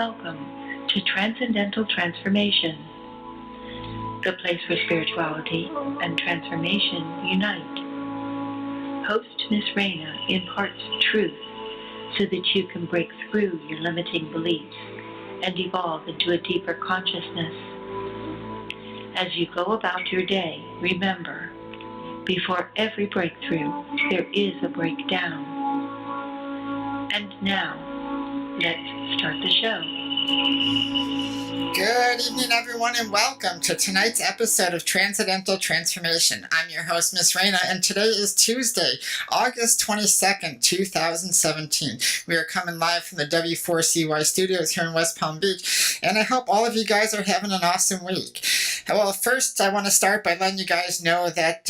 welcome to Transcendental Transformation, the place where spirituality and transformation unite. Host Miss Raina imparts truth so that you can break through your limiting beliefs and evolve into a deeper consciousness. As you go about your day, remember, before every breakthrough, there is a breakdown. And now, let's start the show. Good evening, everyone, and welcome to tonight's episode of Transcendental Transformation. I'm your host, Miss Raina, and today is Tuesday, August 22nd, 2017. We are coming live from the W4CY studios here in West Palm Beach, and I hope all of you guys are having an awesome week. Well, first, I want to start by letting you guys know that,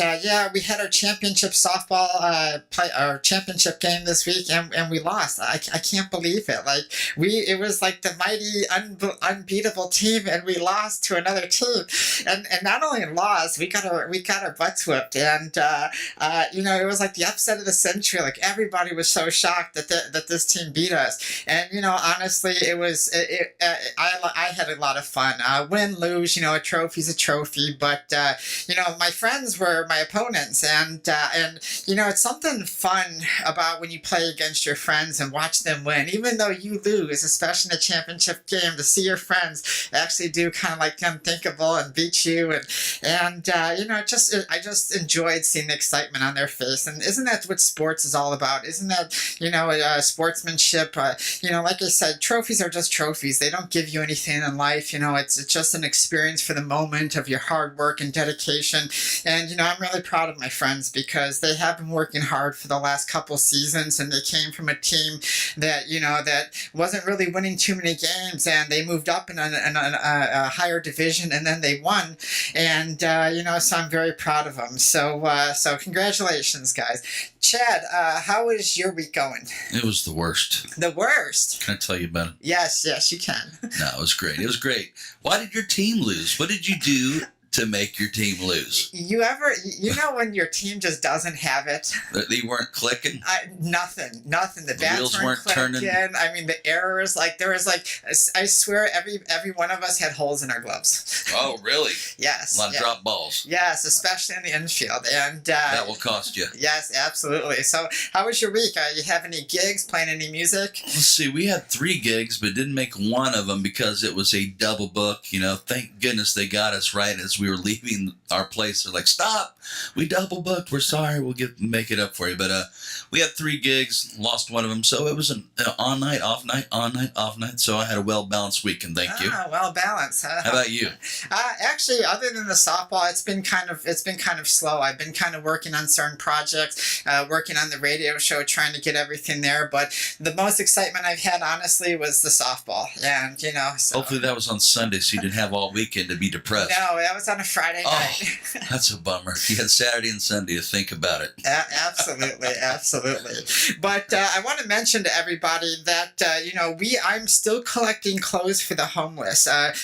we had our championship softball, our championship game this week, and we lost. I can't believe it. It was like the mighty, unbeatable team, and we lost to another team. And not only lost, we got our butts whipped, and it was like the upset of the century. Like, everybody was so shocked that this team beat us. And honestly, I had a lot of fun. Win, lose, a trophy's a trophy, but my friends were my opponents, and it's something fun about when you play against your friends and watch them win, even though you lose, especially in a championship game, to see your friends actually do kind of like the unthinkable and beat you, and I just enjoyed seeing the excitement on their face. And isn't that what sports is all about? Isn't that sportsmanship? Like I said, trophies are just trophies. They don't give you anything in life. It's just an experience for the moment of your hard work and dedication. And I'm really proud of my friends because they have been working hard for the last couple seasons, and they came from a team that that wasn't really winning too many games, and they moved up in a higher division, and then they won. And so I'm very proud of them. So congratulations, guys. Chad, how is your week going? It was the worst. The worst? Can I tell you about it? Yes, you can. No, it was great. It was great. Why did your team lose? What did you do to make your team lose? When your team just doesn't have it? They weren't clicking? Nothing. The bats wheels weren't clicking. Turning. I mean, the errors, I swear every one of us had holes in our gloves. Oh, really? Yes. A lot of drop balls. Yes, especially in the infield. And that will cost you. Yes, absolutely. So how was your week? You have any gigs, playing any music? Let's see. We had 3 gigs, but didn't make one of them because it was a double book. Thank goodness they got us right as we were leaving our place. They're like, stop, we double booked, we're sorry, we'll make it up for you. But we had 3 gigs, lost one of them, so it was an on night, off night, on night, off night. So I had a well-balanced weekend. Thank you. Well balanced. How about you? Actually, other than the softball, it's been kind of slow. I've been kind of working on certain projects, working on the radio show, trying to get everything there. But the most excitement I've had, honestly, was the softball. And so. Hopefully that was on Sunday, so you didn't have all weekend to be depressed. No, that was on a Friday night. That's a bummer. You had Saturday and Sunday to think about it. Absolutely. But I want to mention to everybody that I'm still collecting clothes for the homeless, I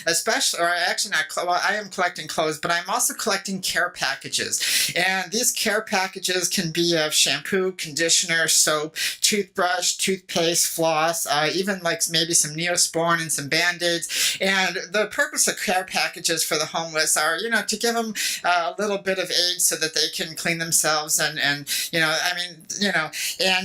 am collecting clothes, but I'm also collecting care packages. And these care packages can be of shampoo, conditioner, soap, toothbrush, toothpaste, floss, even maybe some Neosporin and some Band-Aids. And the purpose of care packages for the homeless are, to give them a little bit of aid so that they can clean themselves and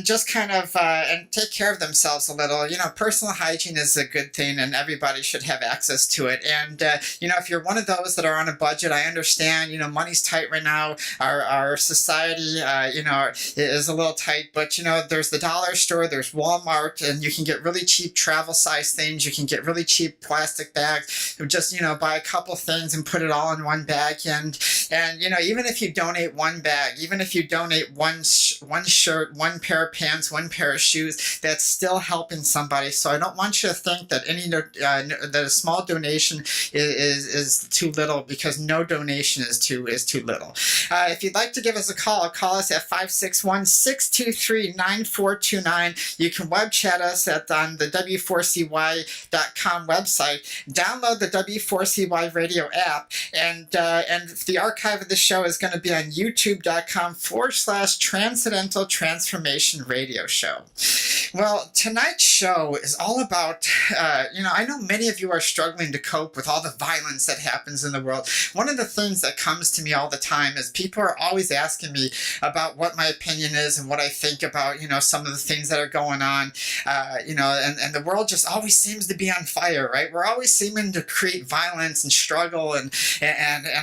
just kind of and take care of themselves a little. Personal hygiene is a good thing, and everybody should have access to it. And if you're one of those that are on a budget, I understand. Money's tight right now. Our society, is a little tight. But there's the dollar store, there's Walmart, and you can get really cheap travel size things. You can get really cheap plastic bags. Just buy a couple things and put it all in one bag. And even if you donate one bag, even if you donate one shirt, one pair of pants, one pair of shoes, that's still helping somebody. So I don't want you to think that that a small donation is too little, because no donation is too little. If you'd like to give us a call us at 561-623-9429. You can web chat us on the W4CY.com website. Download the W4CY radio app, and the archive of the show is going to be on YouTube.com/Transcendental Transcendental Transformation Radio Show. Well, tonight's show is all about, I know many of you are struggling to cope with all the violence that happens in the world. One of the things that comes to me all the time is people are always asking me about what my opinion is and what I think about, some of the things that are going on, and the world just always seems to be on fire, right? We're always seeming to create violence and struggle and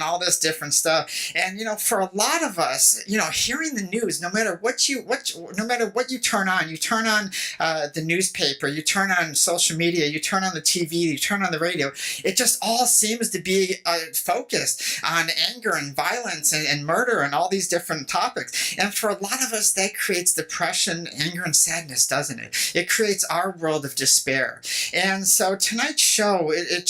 all this different stuff. And, for a lot of us, hearing the news, no matter what you turn on, the newspaper, you turn on social media, you turn on the TV, you turn on the radio, it just all seems to be focused on anger and violence and murder and all these different topics. And for a lot of us, that creates depression, anger, and sadness, doesn't it? It creates our world of despair. And so tonight's show, I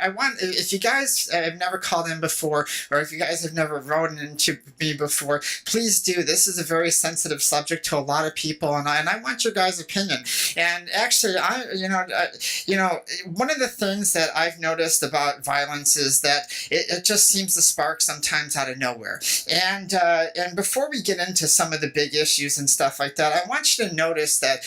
want, if you guys have never called in before, or if you guys have never written into me before, please do. This is a very sensitive subject to a lot of people, and I want your guys' opinion. And actually, one of the things that I've noticed about violence is that it just seems to spark sometimes out of nowhere. And before we get into some of the big issues and stuff like that, I want you to notice that,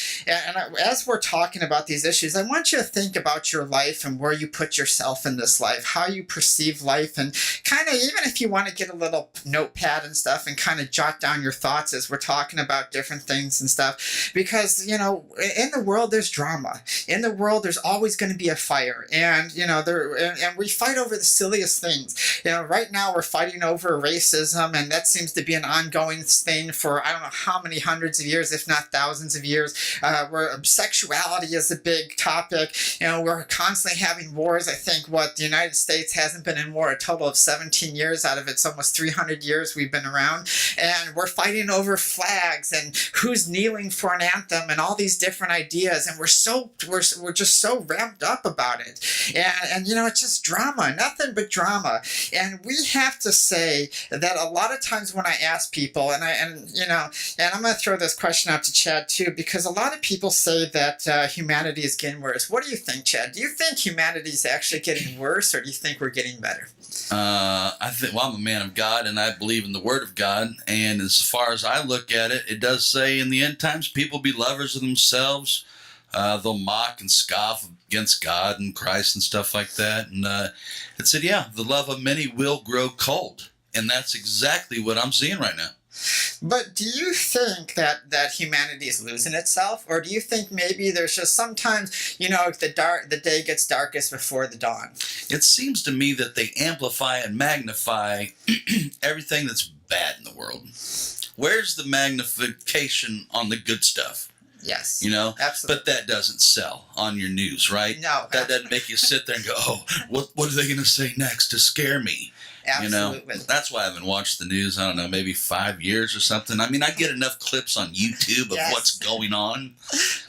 as we're talking about these issues, I want you to think about your life and where you put yourself in this life, how you perceive life, and kind of, even if you want to get a little notepad and stuff and kind of jot down your thoughts as we're talking about different things and stuff, because, in the world there's drama. In the world there's always going to be a fire, and, and we fight over the silliest things. Right now we're fighting over racism, and that seems to be an ongoing thing for I don't know how many hundreds of years, if not thousands of years. Where sexuality is a big topic. We're constantly having wars. I think the United States hasn't been in war a total of 17 years out of its almost 300 years we've been around, and we're fighting over flags and who's kneeling for an anthem and all these different ideas, and we're just so ramped up about it, and it's just drama, nothing but drama. And we have to say that a lot of times when I ask people, and I'm going to throw this question out to Chad too, because a lot of people say that humanity is getting worse. What do you think, Chad? Do you think humanity is actually getting worse, or do you think we're getting better? I think, I'm a man of God, and I believe in the Word of God. And as far as I look at it, it does say in the end times, people be lovers of themselves. They'll mock and scoff against God and Christ and stuff like that. And it said, the love of many will grow cold. And that's exactly what I'm seeing right now. But do you think that humanity is losing itself, or do you think maybe there's just sometimes, the day gets darkest before the dawn? It seems to me that they amplify and magnify everything that's bad in the world. Where's the magnification on the good stuff? Yes. Absolutely. But that doesn't sell on your news, right? No. That doesn't make you sit there and go, oh, what are they going to say next to scare me? Absolutely. That's why I haven't watched the news, I don't know, maybe 5 years or something. I mean, I get enough clips on YouTube of what's going on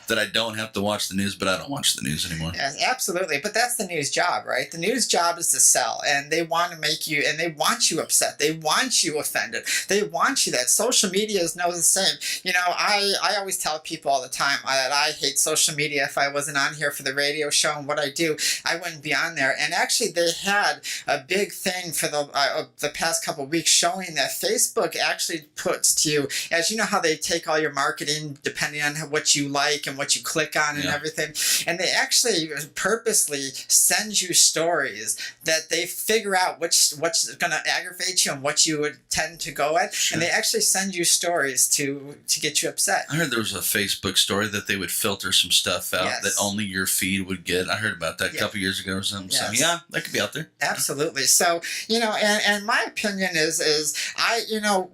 that I don't have to watch the news, but I don't watch the news anymore. Yes, absolutely. But that's the news job, right? The news job is to sell, and they want to make you, and they want you upset. They want you offended. They want you that. Social media is no the same. I always tell people all the time that I hate social media. If I wasn't on here for the radio show and what I do, I wouldn't be on there. And actually, they had a big thing for the past couple of weeks showing that Facebook actually puts to you, as you know how they take all your marketing depending on what you like and what you click on and everything, and they actually purposely send you stories that they figure out what's going to aggravate you and what you would tend to go at, and they actually send you stories to get you upset. I heard there was a Facebook story that they would filter some stuff out that only your feed would get. I heard about that a couple years ago or something. Yes. So that could be out there. Absolutely. So and my opinion is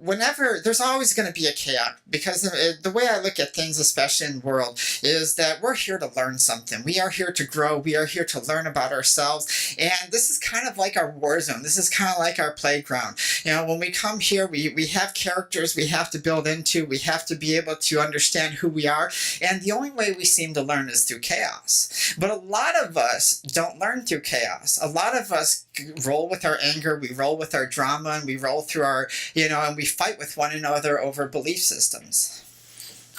whenever there's always going to be a chaos, because the way I look at things, especially in the world, is that we're here to learn something. We are here to grow. We are here to learn about ourselves. And this is kind of like our war zone. This is kind of like our playground. When we come here, we have characters we have to build into. We have to be able to understand who we are. And the only way we seem to learn is through chaos. But a lot of us don't learn through chaos. A lot of us roll with our anger. We roll with our drama, and we roll through our, and we fight with one another over belief systems.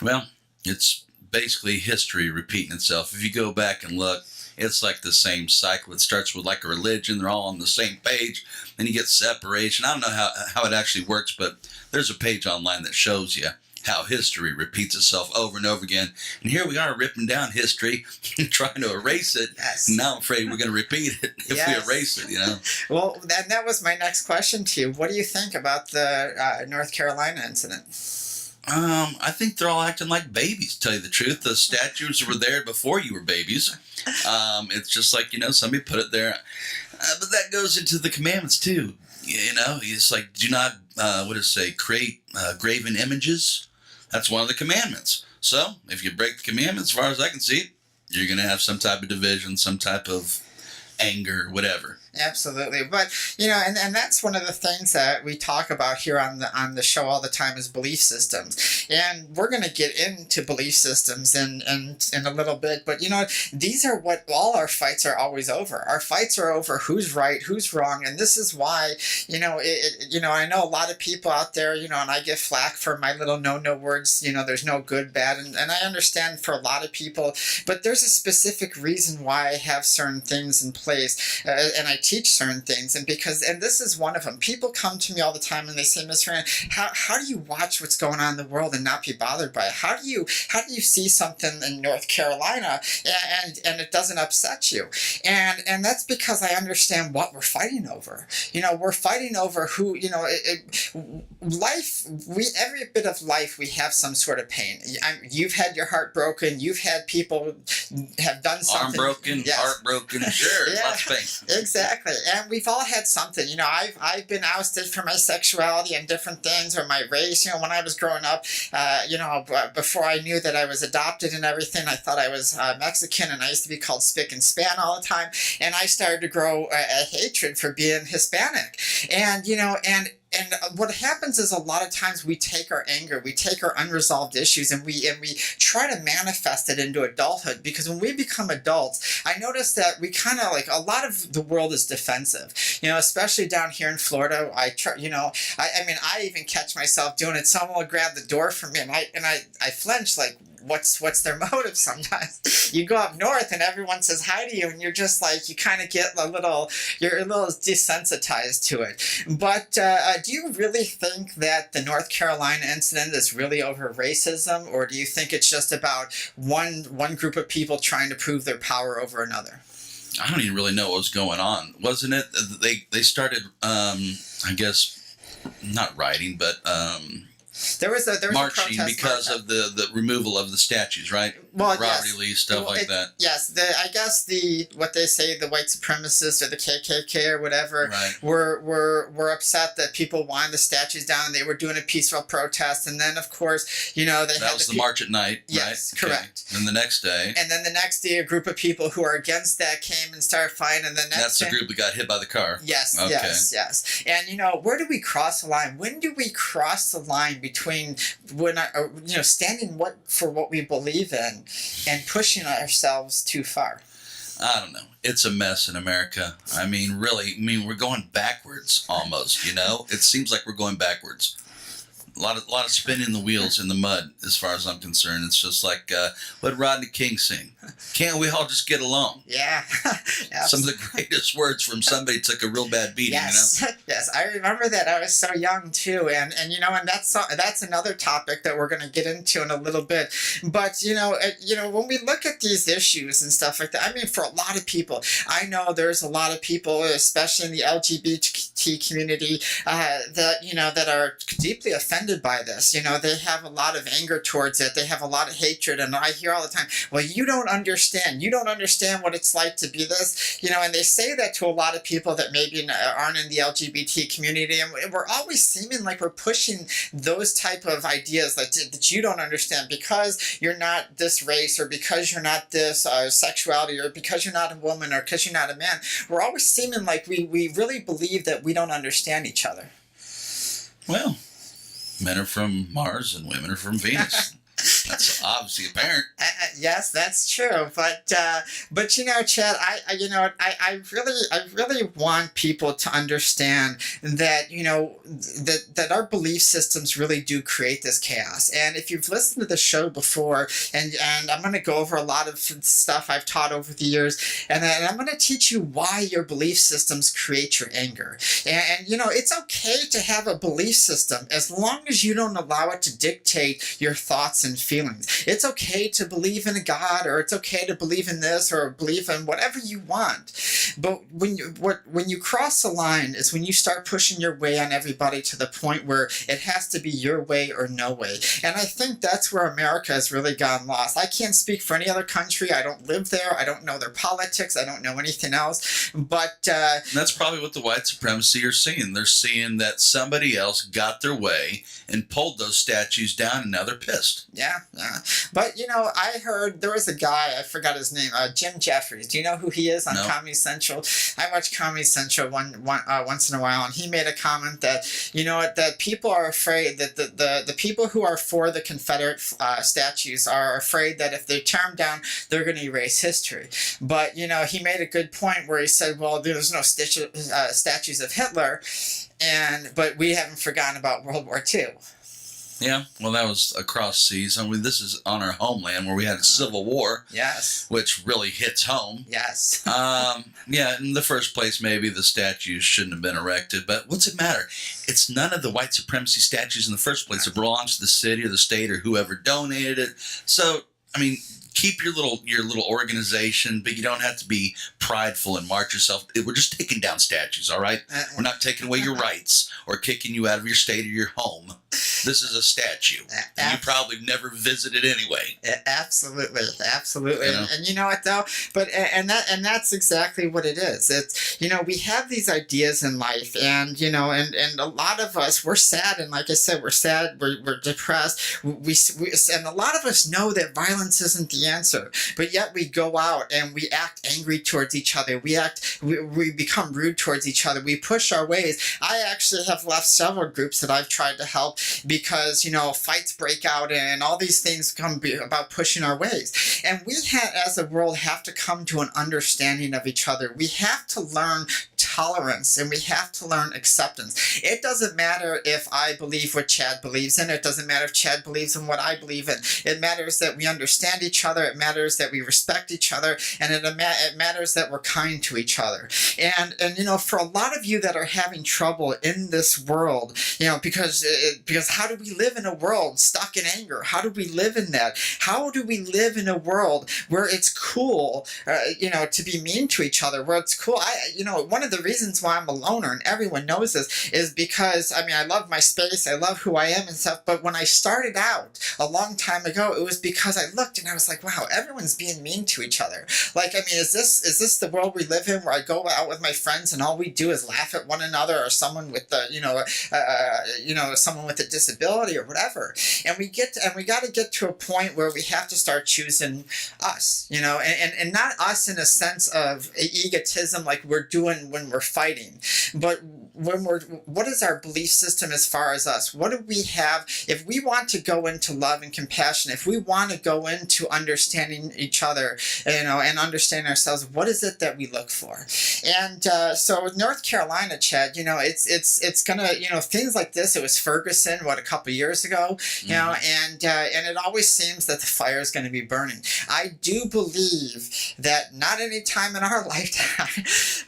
Well, it's basically history repeating itself. If you go back and look, it's like the same cycle. It starts with like a religion. They're all on the same page. Then you get separation. I don't know how it actually works, but there's a page online that shows you how history repeats itself over and over again. And here we are ripping down history, trying to erase it. Yes. And now I'm afraid we're going to repeat it if we erase it, Well, that was my next question to you. What do you think about the North Carolina incident? I think they're all acting like babies, to tell you the truth. The statues were there before you were babies. It's just like, somebody put it there. But that goes into the commandments, too. It's like, do not, create graven images. That's one of the commandments. So, if you break the commandments, as far as I can see, you're going to have some type of division, some type of anger, whatever. Absolutely. But, and that's one of the things that we talk about here on the show all the time is belief systems. And we're going to get into belief systems in a little bit. But, these are what all our fights are always over. Our fights are over who's right, who's wrong. And this is why, I know a lot of people out there, and I get flack for my little no words, there's no good, bad. And I understand for a lot of people, but there's a specific reason why I have certain things in place. And I teach certain things, and this is one of them. People come to me all the time and they say, Miss Raina, how do you watch what's going on in the world and not be bothered by it? How do you see something in North Carolina and it doesn't upset you? And that's because I understand what we're fighting over. We're fighting over who, life, every bit of life we have some sort of pain. You've had your heart broken, you've had people have done something. Arm broken, yes. Heart broken, sure, yeah, lots of pain. Exactly. And we've all had something. I've been ousted for my sexuality and different things, or my race. When I was growing up, before I knew that I was adopted and everything, I thought I was Mexican, and I used to be called spick and span all the time. And I started to grow a hatred for being Hispanic. And what happens is a lot of times we take our anger, we take our unresolved issues, and we try to manifest it into adulthood. Because when we become adults, I notice that we kind of a lot of the world is defensive. Especially down here in Florida. I even catch myself doing it. Someone will grab the door from me, and I flinch like, what's their motive sometimes? You go up north and everyone says hi to you, and you're just like, you kind of get you're a little desensitized to it. But do you really think that the North Carolina incident is really over racism, or do you think it's just about one group of people trying to prove their power over another? I don't even really know what was going on. Wasn't it? They started, I guess, not rioting, but there was marching because of the removal of the statues, right? Well, Robert E. Lee, stuff like that. Yes, I guess what they say, the white supremacists or the KKK or whatever, right, were upset that people wanted the statues down. They were doing a peaceful protest, and then of course, that was the march at night. Yes, right? Correct. Okay. And the next day. And then the next day, a group of people who are against that came and started fighting. And that's the group that got hit by the car. Yes, okay. yes. And where do we cross the line? When do we cross the line between standing for what we believe in and pushing ourselves too far? I don't know. It's a mess in America. Really, we're going backwards almost, It seems like we're going backwards. A lot of spinning the wheels in the mud, as far as I'm concerned. It's just like what did Rodney King sing? Can't we all just get along? Yeah. Some of the greatest words from somebody took a real bad beating. Yes, yes, I remember that. I was so young too, and that's another topic that we're going to get into in a little bit. But when we look at these issues and stuff like that, for a lot of people, I know there's a lot of people, especially in the LGBT community, that are deeply offended by this. They have a lot of anger towards it. They have a lot of hatred, and I hear all the time, well, you don't understand. You don't understand what it's like to be this. And they say that to a lot of people that maybe aren't in the LGBT community, and we're always seeming like we're pushing those type of ideas that you don't understand because you're not this race, or because you're not this sexuality, or because you're not a woman, or because you're not a man. We're always seeming like we really believe that we don't understand each other. Well, men are from Mars and women are from Venus. That's obviously apparent. Yes, that's true. But Chad, I really want people to understand that that our belief systems really do create this chaos. And if you've listened to the show before, and I'm going to go over a lot of stuff I've taught over the years, and I'm going to teach you why your belief systems create your anger. And it's okay to have a belief system as long as you don't allow it to dictate your thoughts and feelings. It's okay to believe in a God, or it's okay to believe in this, or believe in whatever you want. But when you cross the line is when you start pushing your way on everybody to the point where it has to be your way or no way. And I think that's where America has really gone lost. I can't speak for any other country. I don't live there. I don't know their politics. I don't know anything else. But that's probably what the white supremacy are seeing. They're seeing that somebody else got their way and pulled those statues down, and now they're pissed. Yeah. But I heard there was a guy, I forgot his name, Jim Jeffries. Do you know who he is on Comedy Central? I watch Comedy Central once in a while, and he made a comment that that people are afraid that the people who are for the Confederate statues are afraid that if they tear them down, they're going to erase history. But he made a good point where he said, well, there's no statues of Hitler, but we haven't forgotten about World War II. Yeah, well, that was across seas. I mean, this is on our homeland where we had a civil war. Yes. Which really hits home. Yes. Yeah, in the first place, maybe the statues shouldn't have been erected. But what's it matter? It's none of the white supremacy statues in the first place. It belongs to the city or the state or whoever donated it. So, I mean, keep your little organization, but you don't have to be prideful and march yourself. We're just taking down statues, all right? We're not taking away your rights or kicking you out of your state or your home. This is a statue. And you probably never visited anyway. Absolutely. And you know what though? But and that's exactly what it is. It's we have these ideas in life, and and a lot of us, we're sad, and like I said, we're sad, we're depressed. We and a lot of us know that violence isn't the answer, but yet we go out and we act angry towards each other. We become rude towards each other. We push our ways. I actually have left several groups that I've tried to help because fights break out and all these things come about pushing our ways. And we as a world have to come to an understanding of each other. We have to learn tolerance, and we have to learn acceptance. It doesn't matter if I believe what Chad believes in. It doesn't matter if Chad believes in what I believe in. It matters that we understand each other. It matters that we respect each other, and it matters that we're kind to each other. And for a lot of you that are having trouble in this world, because how do we live in a world stuck in anger? How do we live in that? How do we live in a world where it's cool, to be mean to each other? Where it's cool. One of the reasons why I'm a loner, and everyone knows this, is because I love my space. I love who I am and stuff. But when I started out a long time ago, it was because I looked and I was like, wow, everyone's being mean to each other. Is this the world we live in, where I go out with my friends and all we do is laugh at one another, or someone with someone with a disability or whatever? And we got to get to a point where we have to start choosing us, and not us in a sense of egotism like we're doing when we're fighting, but what is our belief system as far as us? What do we have? If we want to go into love and compassion, if we want to go into understanding each other, and understanding ourselves, what is it that we look for? And so with North Carolina, Chad, it's gonna, things like this. It was Ferguson, a couple of years ago, and it always seems that the fire is going to be burning. I do believe that not any time in our lifetime,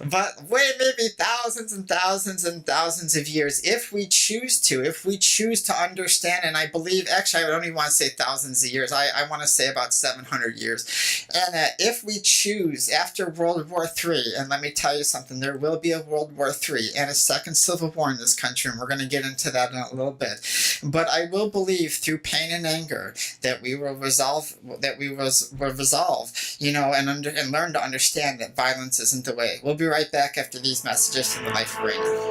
but maybe thousands and thousands and thousands of years, if we choose to understand, and I believe, actually, I don't even want to say thousands of years, I want to say about 700 years, and if we choose after World War III, and let me tell you something, there will be a World War III and a second civil war in this country, and we're going to get into that in a little bit, but I will believe through pain and anger that we will resolve, and learn to understand that violence isn't the way. We'll be right back after these messages from the Life of Raina.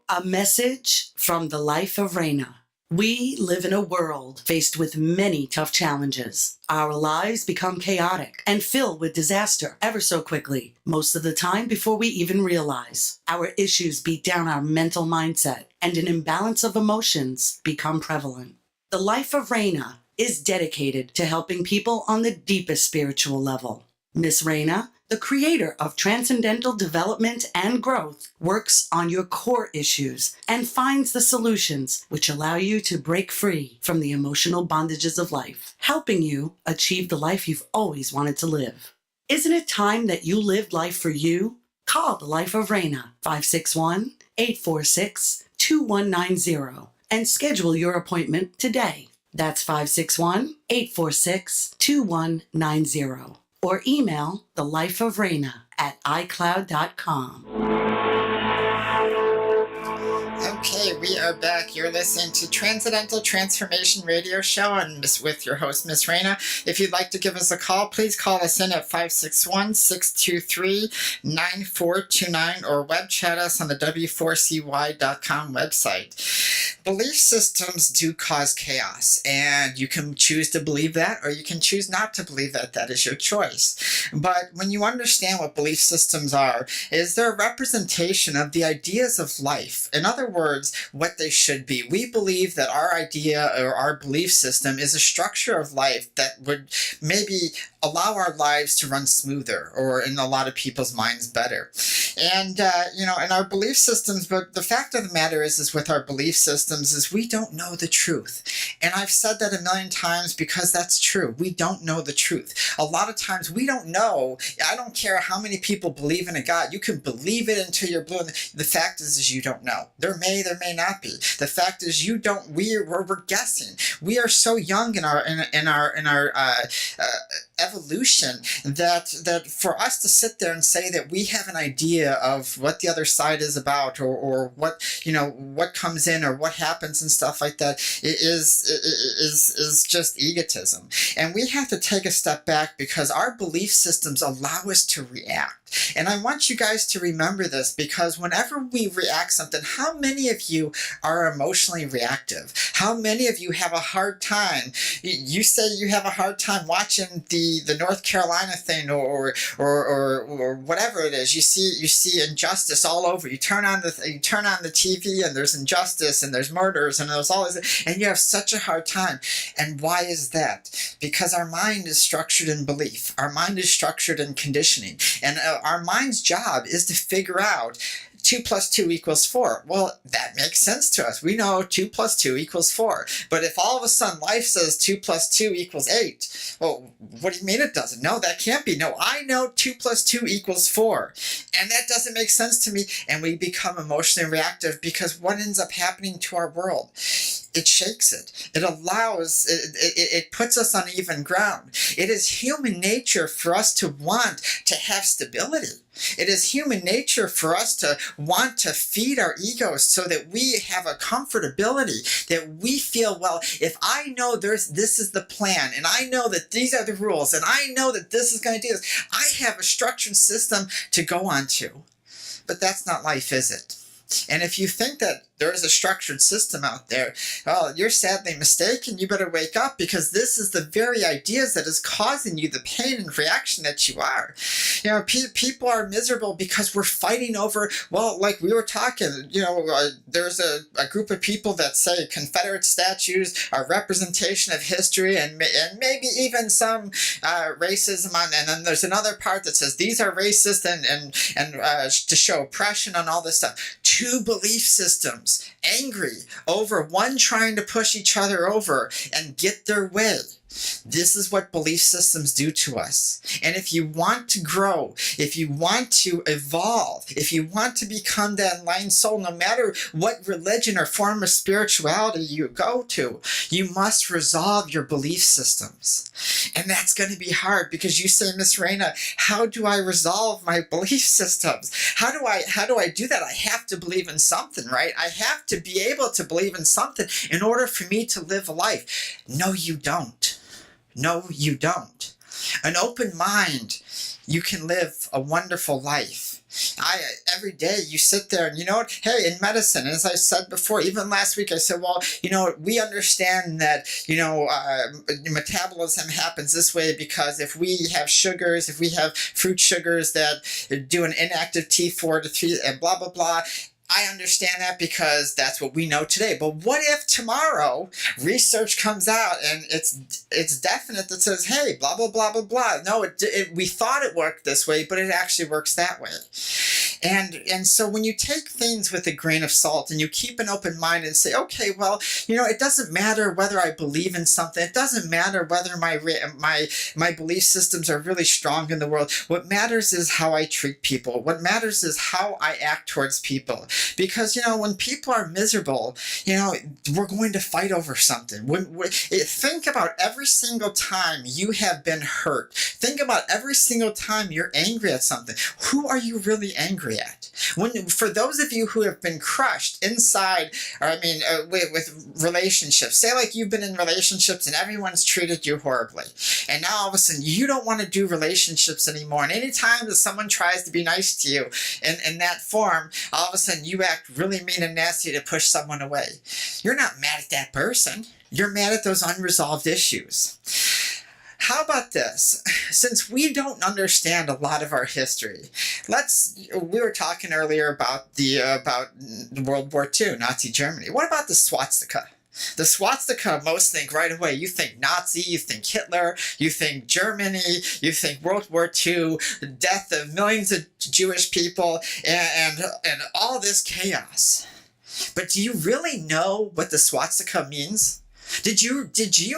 A message from the Life of Raina. We live in a world faced with many tough challenges. Our lives become chaotic and filled with disaster ever so quickly, most of the time before we even realize. Our issues beat down our mental mindset, and an imbalance of emotions become prevalent. The Life of Raina is dedicated to helping people on the deepest spiritual level. Miss Raina, the creator of Transcendental Development and Growth, works on your core issues and finds the solutions which allow you to break free from the emotional bondages of life, helping you achieve the life you've always wanted to live. Isn't it time that you lived life for you? Call the Life of Raina 561-846-2190 and schedule your appointment today. That's 561-846-2190. Or email thelifeofraina@icloud.com. Okay, we are back. You're listening to Transcendental Transformation Radio Show and with your host, Miss Raina. If you'd like to give us a call, please call us in at 561-623-9429 or web chat us on the w4cy.com website. Belief systems do cause chaos, and you can choose to believe that or you can choose not to believe that. That is your choice. But when you understand what belief systems are, is they're a representation of the ideas of life. In other words, what they should be. We believe that our idea or our belief system is a structure of life that would maybe allow our lives to run smoother, or in a lot of people's minds better. And, in our belief systems, but the fact of the matter is with our belief systems is we don't know the truth. And I've said that a million times because that's true. We don't know the truth. A lot of times we don't know. I don't care how many people believe in a God. You can believe it until you're blue. The fact is you don't know. There may not be. The fact is you don't. We're guessing. We are so young in our evolution that for us to sit there and say that we have an idea of what the other side is about, or what comes in or what happens and stuff like that is just egotism. And we have to take a step back because our belief systems allow us to react. And I want you guys to remember this, because whenever we react something, how many of you are emotionally reactive? How many of you have a hard time? You say you have a hard time watching the North Carolina thing or whatever it is. You see injustice all over. You turn on the TV and there's injustice and there's murders and there's all this, and you have such a hard time. And why is that? Because our mind is structured in belief. Our mind is structured in conditioning. And our mind's job is to figure out 2 + 2 = 4. Well, that makes sense to us. We know 2 + 2 = 4. But if all of a sudden life says 2 + 2 = 8, well, what do you mean it doesn't? No, that can't be. No, I know 2 + 2 = 4. And that doesn't make sense to me. And we become emotionally reactive, because what ends up happening to our world? It shakes it. It puts us on even ground. It is human nature for us to want to have stability. It is human nature for us to want to feed our egos so that we have a comfortability, that we feel, well, if I know this is the plan, and I know that these are the rules, and I know that this is going to do this, I have a structured system to go on to. But that's not life, is it? And if you think that there is a structured system out there, well, you're sadly mistaken. You better wake up, because this is the very ideas that is causing you the pain and reaction that you are. People are miserable because we're fighting over, well, like we were talking, there's a group of people that say Confederate statues are representation of history and maybe even some racism and then there's another part that says these are racist and to show oppression and all this stuff. Two belief systems angry over one trying to push each other over and get their way. This is what belief systems do to us. And if you want to grow, if you want to evolve, if you want to become that enlightened soul, no matter what religion or form of spirituality you go to, you must resolve your belief systems. And that's going to be hard, because you say, Miss Raina, how do I resolve my belief systems? How do I do that? I have to believe in something, right? I have to be able to believe in something in order for me to live a life. No, you don't. No, you don't. An open mind, you can live a wonderful life. Every day you sit there and you know what? Hey, in medicine, as I said before, even last week, I said, well, we understand that, metabolism happens this way because if we have sugars, if we have fruit sugars that do an inactive T4 to 3 and blah, blah, blah. I understand that because that's what we know today. But what if tomorrow research comes out and it's definite that says, hey, blah, blah, blah, blah, blah. No, we thought it worked this way, but it actually works that way. And so when you take things with a grain of salt and you keep an open mind and say, okay, well, it doesn't matter whether I believe in something. It doesn't matter whether my belief systems are really strong in the world. What matters is how I treat people. What matters is how I act towards people. Because, when people are miserable, we're going to fight over something. Think about every single time you have been hurt. Think about every single time you're angry at something. Who are you really angry at? For those of you who have been crushed inside, with relationships, say like you've been in relationships and everyone's treated you horribly. And now all of a sudden you don't want to do relationships anymore. And anytime that someone tries to be nice to you in that form, all of a sudden you act really mean and nasty to push someone away. You're not mad at that person. You're mad at those unresolved issues. How about this? Since we don't understand a lot of our history, we were talking earlier about about World War II, Nazi Germany. What about the swastika? The swastika, most think right away. You think Nazi, you think Hitler, you think Germany, you think World War II, the death of millions of Jewish people, and all this chaos. But do you really know what the swastika means? Did you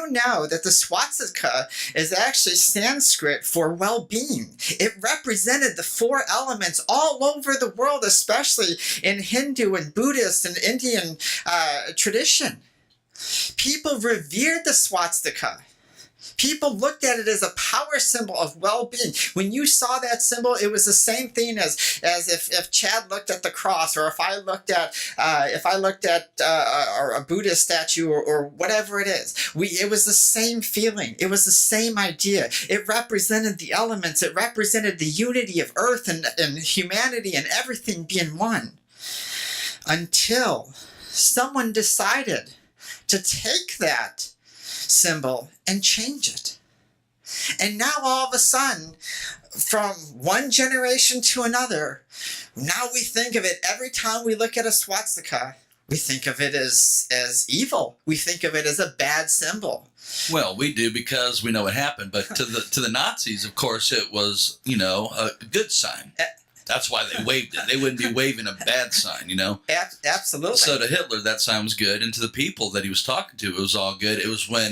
know that the swastika is actually Sanskrit for well-being? It represented the 4 elements all over the world, especially in Hindu and Buddhist and Indian tradition. People revered the swastika. People looked at it as a power symbol of well-being. When you saw that symbol, it was the same thing as if Chad looked at the cross, or if I looked at a Buddhist statue, or whatever it is. It was the same feeling. It was the same idea. It represented the elements. It represented the unity of earth and humanity and everything being one. Until someone decided to take that symbol and change it. And now all of a sudden, from one generation to another, now we think of it every time we look at a swastika, we think of it as evil. We think of it as a bad symbol. Well, we do because we know what happened, but to the Nazis, of course, it was, a good sign. That's why they waved it. They wouldn't be waving a bad sign, Absolutely. So to Hitler, that sign was good. And to the people that he was talking to, it was all good. It was when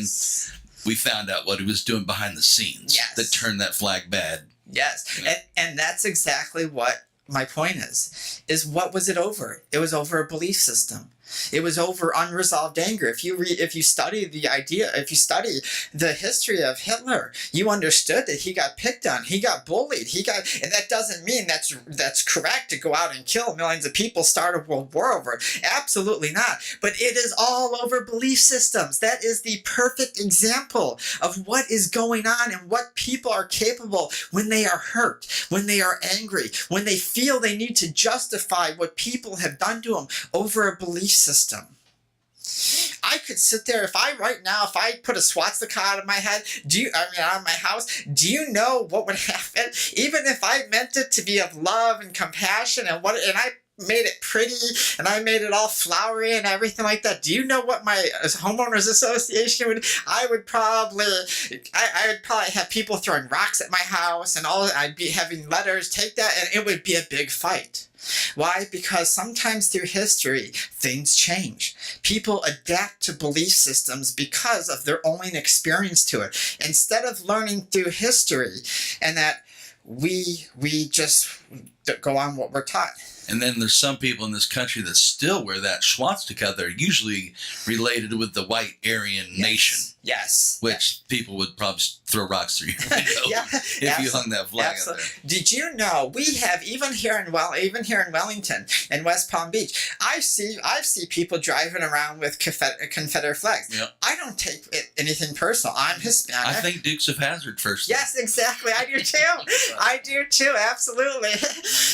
we found out what he was doing behind the scenes that turned that flag bad. Yes. And that's exactly what my point is what was it over? It was over a belief system. It was over unresolved anger. If you study the history of Hitler, you understood that he got picked on, he got bullied, and that doesn't mean that's correct to go out and kill millions of people, start a world war over it. Absolutely not. But it is all over belief systems. That is the perfect example of what is going on and what people are capable when they are hurt, when they are angry, when they feel they need to justify what people have done to them over a belief system. I could sit there if I put a swastika out of my head, out of my house, do you know what would happen? Even if I meant it to be of love and compassion and I made it pretty and I made it all flowery and everything like that. Do you know what my homeowners association would? I would probably have people throwing rocks at my house and I'd be having letters, take that, and it would be a big fight. Why? Because sometimes through history, things change. People adapt to belief systems because of their own experience to it. Instead of learning through history and that we just go on what we're taught. And then there's some people in this country that still wear that swastika. They're usually related with the white Aryan nation. Yes. Which people would probably throw rocks through your window if you hung that flag out there. Did you know we have even here in Wellington and West Palm Beach, I see people driving around with Confederate flags. Yep. I don't take anything personal. I'm Hispanic. I think Dukes of Hazzard first. Yes, exactly. I do too. I do too. Absolutely.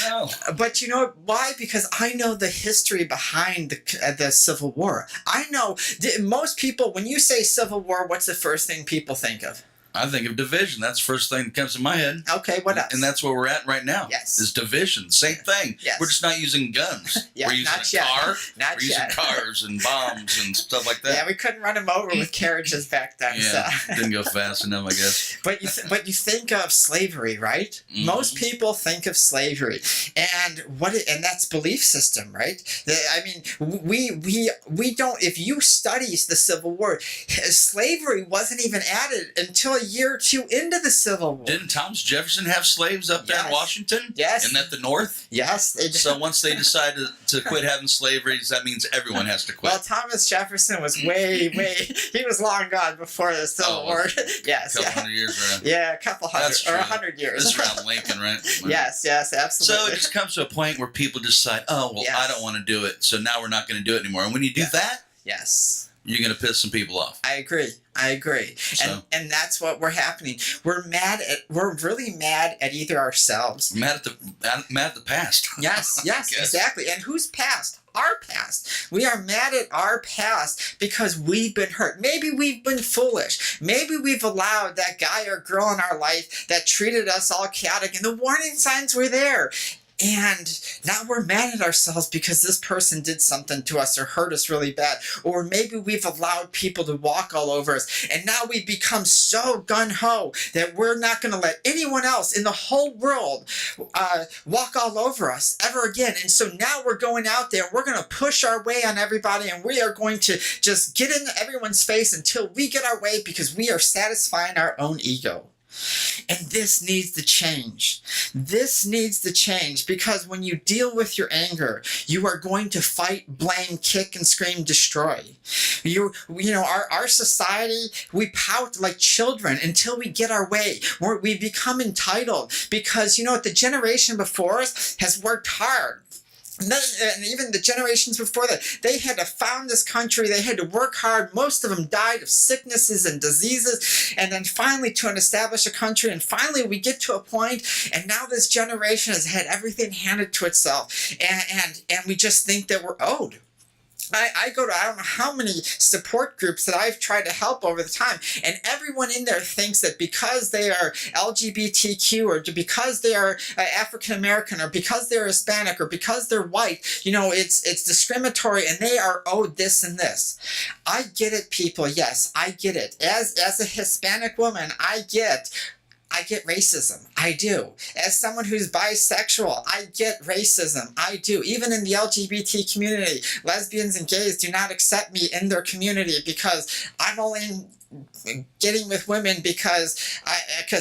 No. But you know why? Because I know the history behind the Civil War. I know most people, when you say Civil War, what's the first thing people think of? I think of division. That's the first thing that comes to my head. Okay, what else? And that's where we're at right now. Yes. Is division. Same thing. Yes. We're just not using guns. Yeah, we're using not a yet. car. Not we're yet. using cars and bombs and stuff like that. Yeah, we couldn't run them over with carriages back then. Yeah, So. didn't go fast enough, I guess. But you think of slavery, right? Mm-hmm. Most people think of slavery, and and that's belief system, right? I mean, we don't. If you study the Civil War, slavery wasn't even added until a year or two into the Civil War. Didn't Thomas Jefferson have slaves up there in Washington? Yes. Isn't that the North? Yes. So once they decided to quit having slavery, that means everyone has to quit. Well, Thomas Jefferson was way, he was long gone before the Civil War. Yes. A couple hundred years around. Yeah, a couple hundred, That's or true. 100 years. This is around Lincoln, right? Yes, absolutely. So it just comes to a point where people decide, oh, well, Yes. I don't want to do it, so now we're not going to do it anymore. And when you do that, yes. you're going to piss some people off. I agree. So. And that's what we're happening. We're really mad at either ourselves. Mad at the past. Yes, exactly. And whose past? Our past. We are mad at our past because we've been hurt. Maybe we've been foolish. Maybe we've allowed that guy or girl in our life that treated us all chaotic, and the warning signs were there. And now we're mad at ourselves because this person did something to us or hurt us really bad. Or maybe we've allowed people to walk all over us. And now we've become so gung-ho that we're not going to let anyone else in the whole world walk all over us ever again. And so now we're going out there. We're going to push our way on everybody. And we are going to just get in everyone's face until we get our way because we are satisfying our own ego. And this needs to change. This needs to change because when you deal with your anger, you are going to fight, blame, kick, and scream, destroy. Our society, we pout like children until we get our way. We become entitled because, the generation before us has worked hard. And even the generations before that, they had to found this country. They had to work hard. Most of them died of sicknesses and diseases. And then finally to establish a country. And finally we get to a point, and now this generation has had everything handed to itself. And we just think that we're owed. I go to I don't know how many support groups that I've tried to help over the time, and everyone in there thinks that because they are LGBTQ or because they are African American or because they're Hispanic or because they're white, it's discriminatory and they are owed this and this. I get it, people. Yes, I get it. As a Hispanic woman, I get racism. I do. As someone who's bisexual, I get racism. I do. Even in the LGBT community, lesbians and gays do not accept me in their community because I'm only getting with women because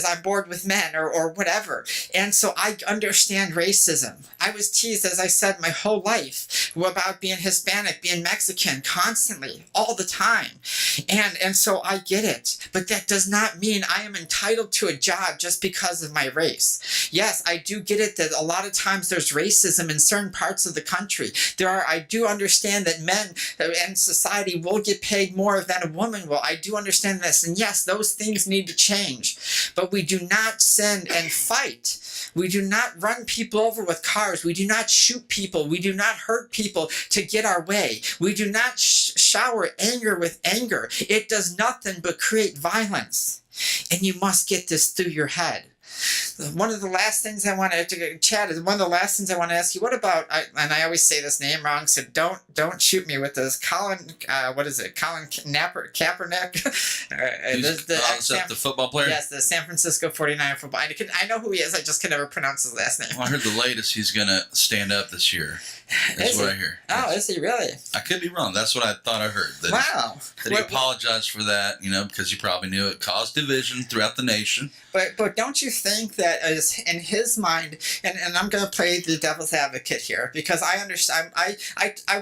I'm bored with men or whatever. And so I understand racism. I was teased, as I said, my whole life about being Hispanic, being Mexican, constantly, all the time. And so I get it. But that does not mean I am entitled to a job just because of my race. Yes, I do get it that a lot of times there's racism in certain parts of the country. I do understand that men and society will get paid more than a woman will. I do understand this. And yes, those things need to change. But we do not send and fight. We do not run people over with cars. We do not shoot people. We do not hurt people to get our way. We do not shower anger with anger. It does nothing but create violence. And you must get this through your head. One of the last things I want to chat is one of the last things I want to ask you. What about? And I always say this name wrong, so don't shoot me with this. Colin, what is it? Colin Kaepernick. The football player. Yes, the San Francisco 49er football. I know who he is. I just can never pronounce his last name. Well, I heard the latest he's gonna stand up this year. That's what I hear. Oh, is he really? I could be wrong. That's what I thought I heard. Wow. That he apologized for that, because he probably knew it caused division throughout the nation. But don't you think that in his mind, and I'm going to play the devil's advocate here because I understand. I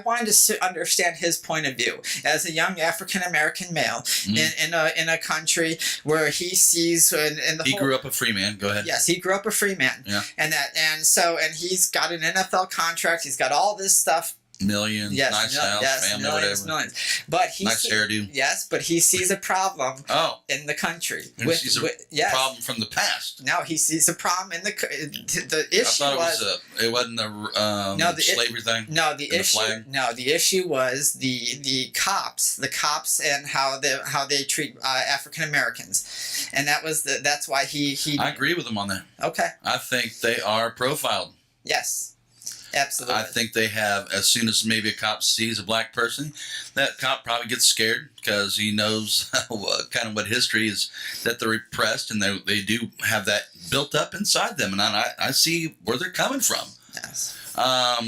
wanted to understand his point of view as a young African American male in a country where he sees he grew up a free man. Go ahead. Yes, he grew up a free man. Yeah. And he's got an NFL contract. He's got all this stuff Millions, Yes, nice house, yes, family, millions, whatever. millions. But Nice hairdo. Yes, but he sees a problem Oh, in the country. he sees a Yes. problem from the past. No, he sees a problem in the issue. I thought it wasn't a slavery thing. No, the and issue. The flag. No, the issue was the cops, and how they treat African Americans, and that's why he. I agree with him on that. Okay. I think they are profiled. Yes. Absolutely. I think they have, as soon as maybe a cop sees a black person, that cop probably gets scared because he knows kind of what history is, that they're repressed, and they do have that built up inside them. And I see where they're coming from. Yes. But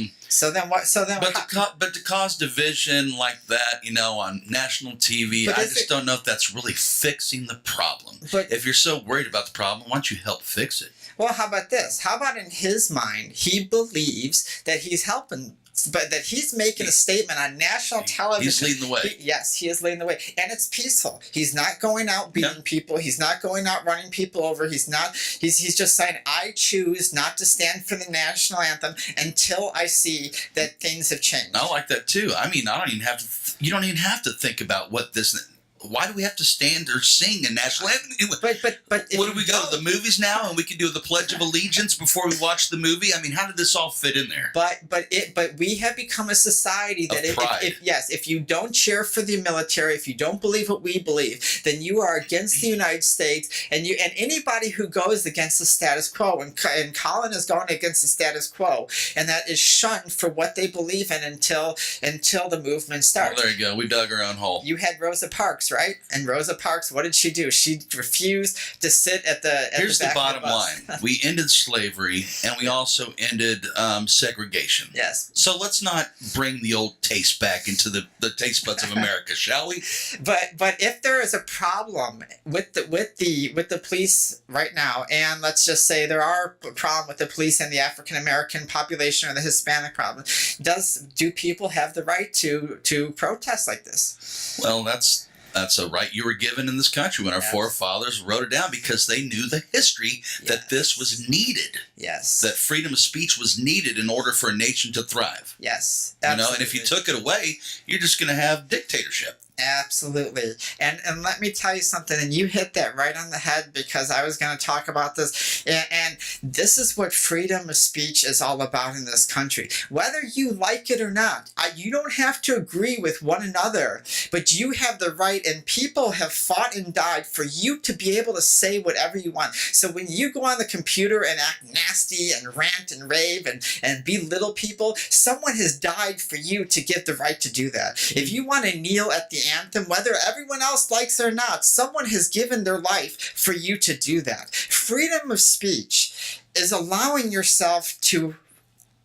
to cause division like that, on national TV, I just don't know if that's really fixing the problem. But if you're so worried about the problem, why don't you help fix it? Well, how about this? How about in his mind, he believes that he's helping, but that he's making a statement on national television. He's leading the way. Yes, he is leading the way. And it's peaceful. He's not going out beating people. He's not going out running people over. He's just saying, I choose not to stand for the national anthem until I see that things have changed. I like that too. I mean, you don't even have to think about what this... Why do we have to stand or sing a national anthem? But what do we go to the movies now and we can do the Pledge of Allegiance before we watch the movie? I mean, how did this all fit in there? But we have become a society that if you don't cheer for the military, if you don't believe what we believe, then you are against the United States, and anybody who goes against the status quo, and Colin is going against the status quo, and that is shunned for what they believe in until the movement starts. Well, there you go. We dug our own hole. You had Rosa Parks. Right? And Rosa Parks, what did she do? She refused to sit at the Here's back the bottom of the bus. line. We ended slavery, and we also ended segregation. Yes. So let's not bring the old taste back into the taste buds of America, shall we? But if there is a problem with the police right now, and let's just say there are a problem with the police and the African American population or the Hispanic problem, do people have the right to protest like this? Well, that's a right you were given in this country when our forefathers wrote it down, because they knew the history that this was needed. Yes. That freedom of speech was needed in order for a nation to thrive. Yes. Absolutely. And if you took it away, you're just going to have dictatorship. Absolutely. And let me tell you something, and you hit that right on the head, because I was going to talk about this. And this is what freedom of speech is all about in this country. Whether you like it or not, you don't have to agree with one another, but you have the right, and people have fought and died for you to be able to say whatever you want. So when you go on the computer and act nasty and rant and rave and belittle people, someone has died for you to get the right to do that. If you want to kneel at the anthem, whether everyone else likes it or not, someone has given their life for you to do that. Freedom of speech is allowing yourself to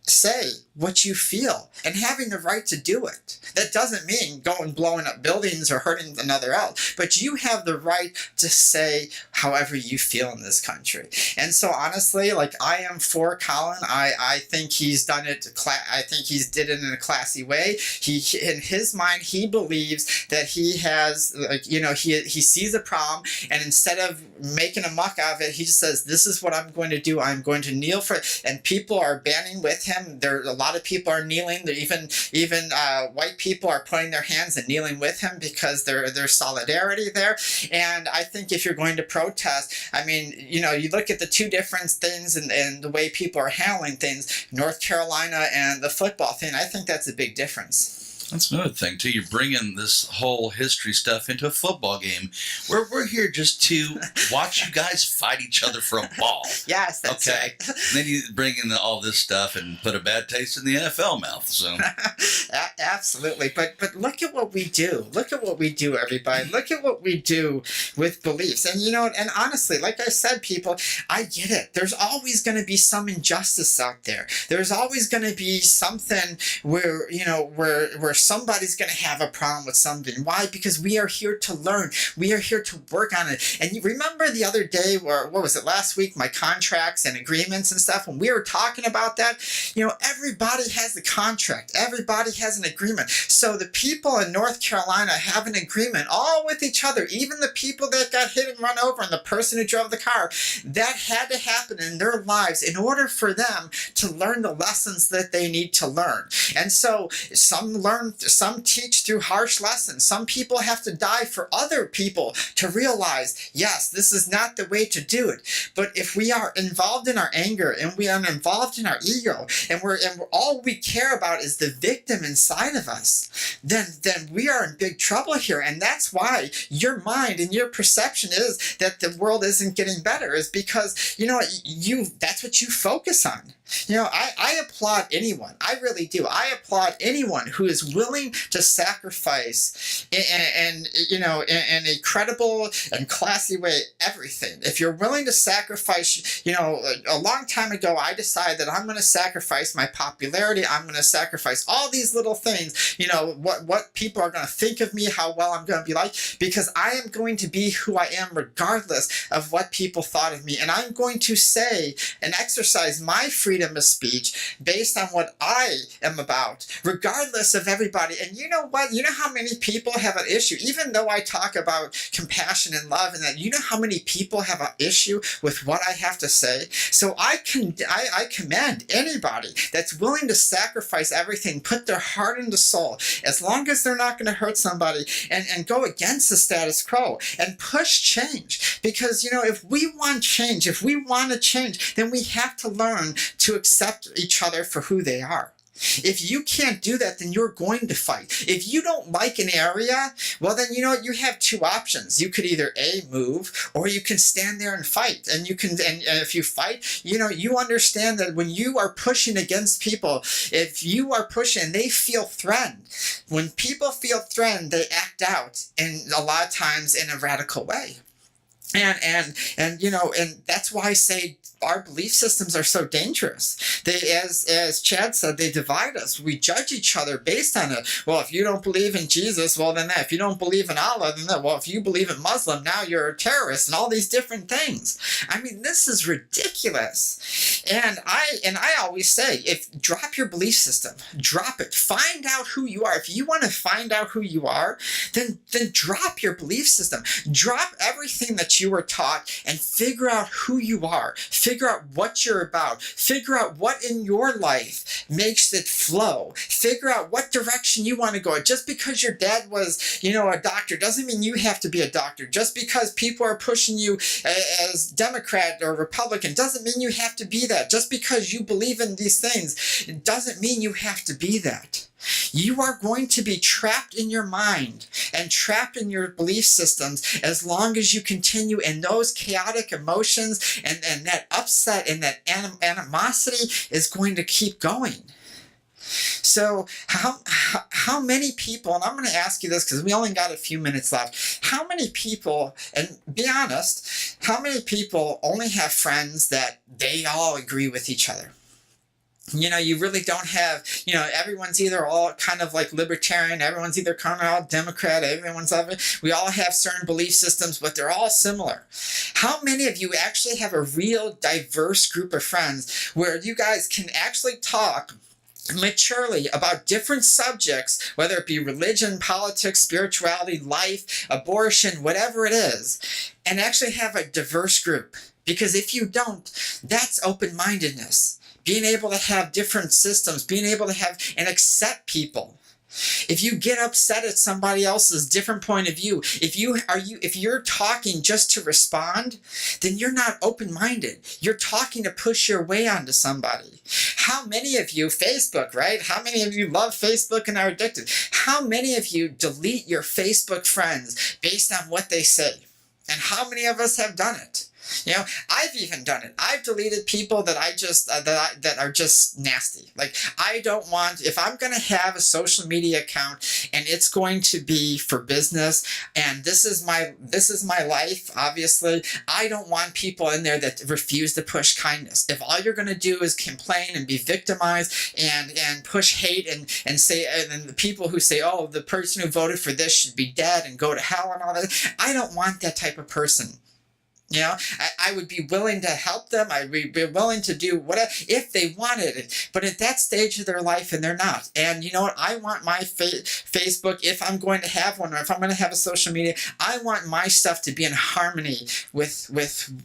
say what you feel and having the right to do it. That doesn't mean going blowing up buildings or hurting another else, but you have the right to say however you feel in this country. And so honestly, I am for Colin. I think he's done it. I think he's did it in a classy way. He, in his mind, he believes that he has, he sees a problem, and instead of making a muck out of it, he just says, this is what I'm going to do. I'm going to kneel for it. And people are banding with him. A lot of people are kneeling. Even white people are putting their hands and kneeling with him because there's solidarity there. And I think if you're going to protest, you look at the two different things and the way people are handling things, North Carolina and the football thing, I think that's a big difference. That's another thing, too. You're bringing this whole history stuff into a football game where we're here just to watch you guys fight each other for a ball. Yes, that's okay. right. Then you bring in all this stuff and put a bad taste in the NFL mouth. So absolutely. But look at what we do. Look at what we do, everybody. Look at what we do with beliefs. And, and honestly, like I said, people, I get it. There's always going to be some injustice out there. There's always going to be something where somebody's going to have a problem with something. Why? Because we are here to learn. We are here to work on it. And you remember the other day, or what was it, last week, my contracts and agreements and stuff, when we were talking about that, everybody has a contract. Everybody has an agreement. So the people in North Carolina have an agreement all with each other, even the people that got hit and run over and the person who drove the car. That had to happen in their lives in order for them to learn the lessons that they need to learn. And so some teach through harsh lessons. Some people have to die for other people to realize, yes, this is not the way to do it. But if we are involved in our anger and we are involved in our ego and we're all we care about is the victim inside of us, then we are in big trouble here. And that's why your mind and your perception is that the world isn't getting better, is because that's what you focus on. I applaud anyone. I really do. I applaud anyone who is willing to sacrifice in a credible and classy way everything. If you're willing to sacrifice, a long time ago, I decided that I'm going to sacrifice my popularity. I'm going to sacrifice all these little things, what people are going to think of me, how well I'm going to be like, because I am going to be who I am regardless of what people thought of me. And I'm going to say and exercise my freedom of speech based on what I am about, regardless of everybody. And you know what? You know how many people have an issue, even though I talk about compassion and love and that, how many people have an issue with what I have to say? So I commend anybody that's willing to sacrifice everything, put their heart and soul, as long as they're not going to hurt somebody, and go against the status quo and push change. Because, if we want change, if we want to change, then we have to learn to accept each other for who they are. If you can't do that, then you're going to fight. If you don't like an area, well, then you have two options. You could either move, or you can stand there and fight. And if you fight, you understand that when you are pushing against people, if you are pushing and they feel threatened, when people feel threatened, they act out, and a lot of times in a radical way. And that's why I say our belief systems are so dangerous. They, as Chad said, they divide us. We judge each other based on it. Well, if you don't believe in Jesus, well, then that. If you don't believe in Allah, then that. Well, if you believe in Muslim, now you're a terrorist, and all these different things. I mean, this is ridiculous. And I always say, drop your belief system, drop it. Find out who you are. If you want to find out who you are, then drop your belief system. Drop everything that you were taught and figure out who you are. Figure out what you're about. Figure out what in your life makes it flow. Figure out what direction you want to go. Just because your dad was, a doctor doesn't mean you have to be a doctor. Just because people are pushing you as Democrat or Republican doesn't mean you have to be that. Just because you believe in these things, it doesn't mean you have to be that. You are going to be trapped in your mind and trapped in your belief systems as long as you continue in those chaotic emotions, and that upset and that animosity is going to keep going. So how many people, and I'm going to ask you this because we only got a few minutes left, how many people, and be honest, how many people only have friends that they all agree with each other? You really don't have, everyone's either all kind of like libertarian, everyone's either kind of all Democrat, we all have certain belief systems, but they're all similar. How many of you actually have a real diverse group of friends where you guys can actually talk maturely about different subjects, whether it be religion, politics, spirituality, life, abortion, whatever it is, and actually have a diverse group? Because if you don't, that's open-mindedness. Being able to have different systems, being able to have and accept people. If you get upset at somebody else's different point of view, if you're talking just to respond, then you're not open-minded. You're talking to push your way onto somebody. How many of you, Facebook, right? How many of you love Facebook and are addicted? How many of you delete your Facebook friends based on what they say? And how many of us have done it? You know, I've even done it. I've deleted people that I just that are just nasty. Like, I don't want, if I'm going to have a social media account and it's going to be for business and this is my life, obviously, I don't want people in there that refuse to push kindness. If all you're going to do is complain and be victimized and push hate and say, and the people who say, oh, the person who voted for this should be dead and go to hell and all that, I don't want that type of person. You know, I would be willing to help them. I'd be willing to do whatever if they wanted it. But at that stage of their life, and they're not. And you know what? I want my Facebook, if I'm going to have one, or if I'm going to have a social media, I want my stuff to be in harmony with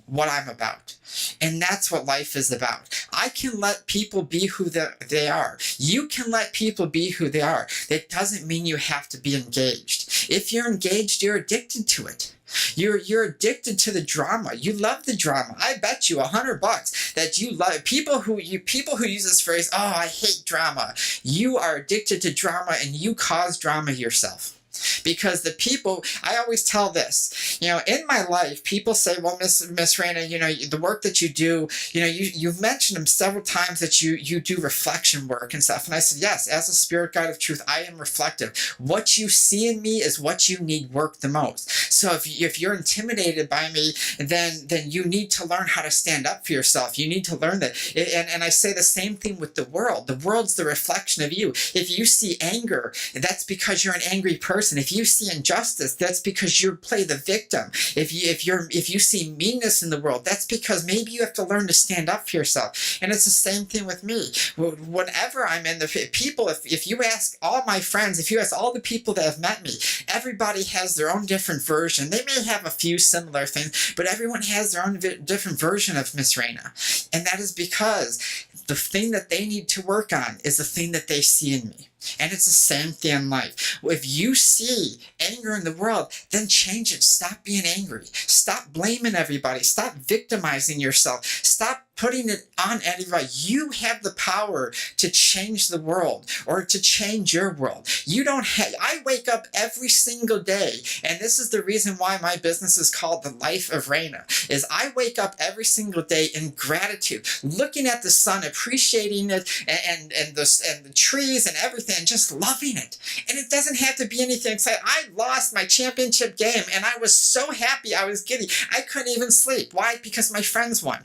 what I'm about. And that's what life is about. I can let people be who they are. You can let people be who they are. That doesn't mean you have to be engaged. If you're engaged, you're addicted to it. You're addicted to the drama. You love the drama. I bet you $100 that you love people who use this phrase, oh, I hate drama. You are addicted to drama and you cause drama yourself. Because the people, I always tell this, you know, in my life, people say, well, Miss Raina, you know, the work that you do, you know, you've mentioned them several times that you do reflection work and stuff. And I said, yes, as a spirit guide of truth, I am reflective. What you see in me is what you need work the most. So if you're intimidated by me, then you need to learn how to stand up for yourself. You need to learn that. And I say the same thing with the world. The world's the reflection of you. If you see anger, that's because you're an angry person. If you see injustice, that's because you play the victim. If you see meanness in the world, that's because maybe you have to learn to stand up for yourself. And it's the same thing with me. Whenever I'm in the people, if you ask all my friends, if you ask all the people that have met me, everybody has their own different version. They may have a few similar things, but everyone has their own different version of Miss Raina. And that is because the thing that they need to work on is the thing that they see in me. And it's the same thing in life. If you see anger in the world, then change it. Stop being angry. Stop blaming everybody. Stop victimizing yourself. Stop putting it on anybody. You have the power to change the world or to change your world. You don't have, I wake up every single day, and this is the reason why my business is called The Life of Raina, is I wake up every single day in gratitude, looking at the sun, appreciating it, and the trees and everything, and just loving it. And it doesn't have to be anything exciting. I lost my championship game, and I was so happy. I was giddy. I couldn't even sleep. Why? Because my friends won.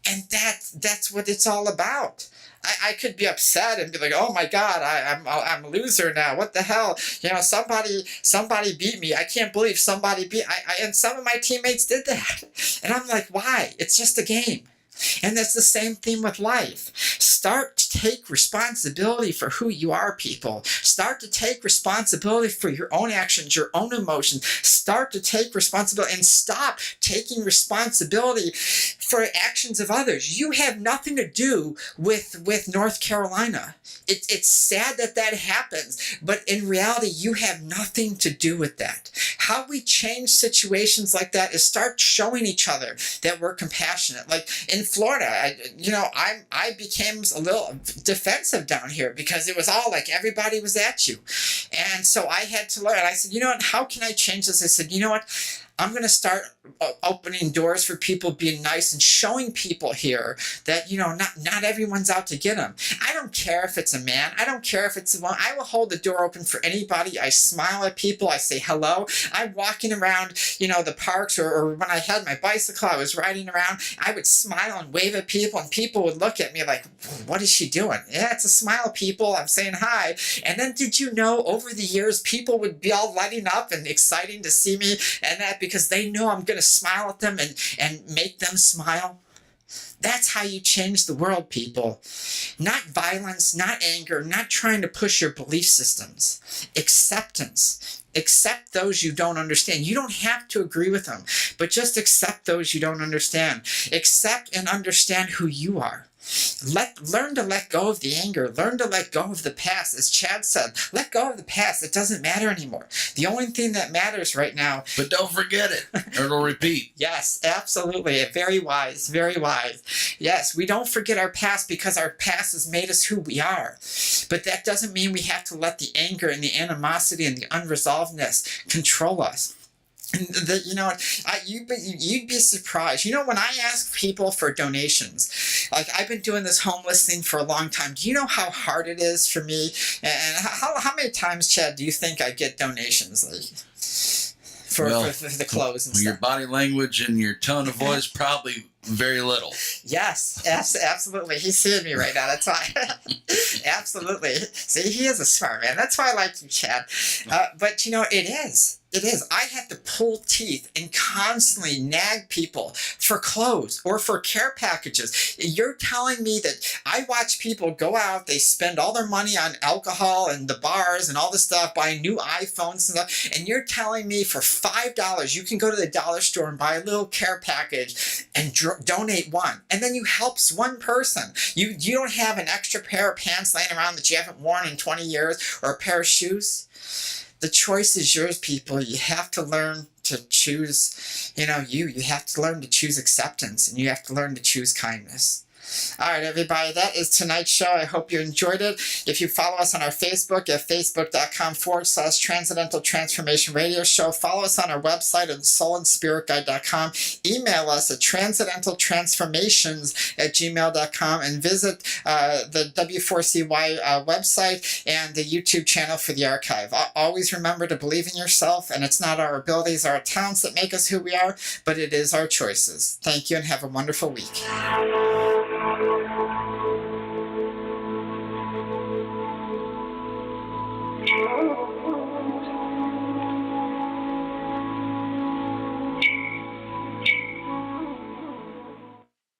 And that's what it's all about. I could be upset and be like, oh my God, I'm a loser now. What the hell? You know, somebody beat me. I can't believe somebody beat. And some of my teammates did that. And I'm like, why? It's just a game. And that's the same thing with life. Start to take responsibility for who you are, people. Start to take responsibility for your own actions, your own emotions. Start to take responsibility and stop taking responsibility for actions of others. You have nothing to do with North Carolina. It's sad that happens, but in reality, you have nothing to do with that. How we change situations like that is start showing each other that we're compassionate. Like in Florida, I became a little defensive down here because it was all like everybody was at you. And so I had to learn. I said, you know what, how can I change this? I said, you know what, I'm going to start opening doors for people, being nice and showing people here that, you know, not everyone's out to get them. I don't care if it's a man. I don't care if it's a woman. I will hold the door open for anybody. I smile at people. I say hello. I'm walking around, you know, the parks or when I had my bicycle, I was riding around. I would smile and wave at people and people would look at me like, what is she doing? Yeah, it's a smile, people. I'm saying hi. And then did you know over the years, people would be all lighting up and exciting to see me and that because they know I'm going to smile at them and make them smile. That's how you change the world, people. Not violence, not anger, not trying to push your belief systems. Acceptance. Accept those you don't understand. You don't have to agree with them, but just accept those you don't understand. Accept and understand who you are. Learn to let go of the anger. Learn to let go of the past. As Chad said, let go of the past. It doesn't matter anymore. The only thing that matters right now. But don't forget it, or it'll repeat. Yes, absolutely. Very wise. Very wise. Yes, we don't forget our past because our past has made us who we are. But that doesn't mean we have to let the anger and the animosity and the unresolvedness control us. And you'd be surprised. When I ask people for donations, like I've been doing this homeless thing for a long time. Do you know how hard it is for me? And how many times, Chad, do you think I get donations for the clothes and stuff? Your body language and your tone of voice, probably very little. Yes, absolutely. He's seeing me right now. That's why. Absolutely. See, he is a smart man. That's why I like you, Chad. But it is. It is. I have to pull teeth and constantly nag people for clothes or for care packages. You're telling me that I watch people go out, they spend all their money on alcohol and the bars and all this stuff, buying new iPhones and stuff, and you're telling me for $5 you can go to the dollar store and buy a little care package and donate one. And then you helps one person. You don't have an extra pair of pants laying around that you haven't worn in 20 years or a pair of shoes. The choice is yours, people. You have to learn to choose, you have to learn to choose acceptance, and you have to learn to choose kindness. All right, everybody, that is tonight's show. I hope you enjoyed it. If you follow us on our Facebook at facebook.com/Transcendental Transformation Radio Show, follow us on our website at soulandspiritguide.com, email us at transcendentaltransformations@gmail.com, and visit the W4CY website and the YouTube channel for the archive. Always remember to believe in yourself, and it's not our abilities or our talents that make us who we are, but it is our choices. Thank you, and have a wonderful week. Oh.